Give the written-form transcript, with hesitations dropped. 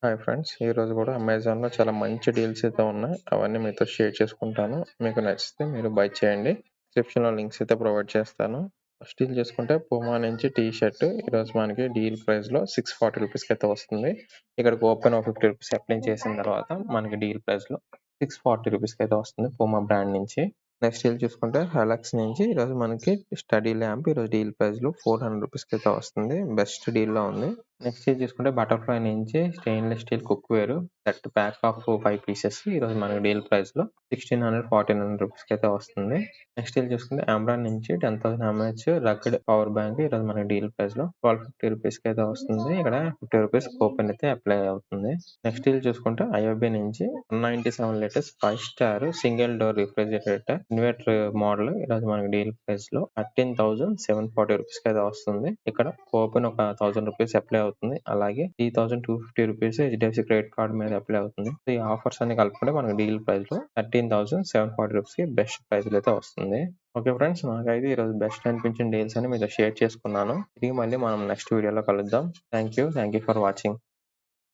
Hi friends. ఈరోజు కూడా అమెజాన్‌లో చాలా మంచి డీల్స్ అయితే ఉన్నాయి. అవన్నీ మీతో షేర్ చేసుకుంటాను. మీకు నచ్చితే మీరు బై చేయండి. డిస్క్రిప్షన్‌లో లింక్స్ అయితే ప్రొవైడ్ చేస్తాను. ఫస్ట్ డీల్ చూసుకుంటే పూమా నుంచి టీ షర్ట్ ఈరోజు మనకి డీల్ ప్రైస్‌లో $640 అయితే వస్తుంది. ఇక్కడ కూపన్ ఒక $50 అప్లై చేసిన తర్వాత మనకి డీల్ ప్రైస్‌లో $640 అయితే వస్తుంది పూమా బ్రాండ్ నుంచి. నెక్స్ట్ డీల్ చూసుకుంటే హెలక్స్ నుంచి ఈరోజు మనకి స్టడీ ల్యాంప్ ఈరోజు డీల్ ప్రైస్‌లో $400 అయితే వస్తుంది. బెస్ట్ డీల్‌లో ఉంది. నెక్స్ట్ ఇది చూసుకుంటే బటర్‌ఫ్లై నుంచి stainless steel cookware set pack of 5 pieces ఈరోజు మనకి డీల్ ప్రైస్‌లో $1,600, అయితే వస్తుంది. నెక్స్ట్ ఇది చూసుకుంటే అమ్రాన్ నుంచి 10,000 ఎంఏహెచ్ రగ్డ్ పవర్ బ్యాంక్ ఈరోజు మనకి డీల్ ప్రైస్‌లో $1,250 అయితే వస్తుంది. ఇక్కడ $50 కూపన్ అయితే అప్లై అవుతుంది. నెక్స్ట్ ఇది చూసుకుంటే ఐఓబీ నుంచి 197 litres 5 star single door refrigerator inverter model ఈరోజు మనకి డీల్ ప్రైస్‌లో $13,740 అయితే వస్తుంది. ఇక్కడ కూపన్ ఒక $1,000 అప్లై అవుతుంది. అలాగే $3,250 హెచ్‌డిఎఫ్‌సి క్రెడిట్ కార్డ్ మీద అప్లై అవుతుంది. ఈ ఆఫర్స్ అన్ని కలుపుకుంటే మనకి డీల్ ప్రైస్‌లో $13,740 బెస్ట్ ప్రైస్‌లో అయితే వస్తుంది. ఓకే ఫ్రెండ్స్, నాకైతే ఈరోజు బెస్ట్ అనిపించిన డీల్స్ అని మీతో షేర్ చేసుకున్నాను. తిరిగి మళ్ళీ మనం నెక్స్ట్ వీడియోలో కలుద్దాం. Thank you for watching.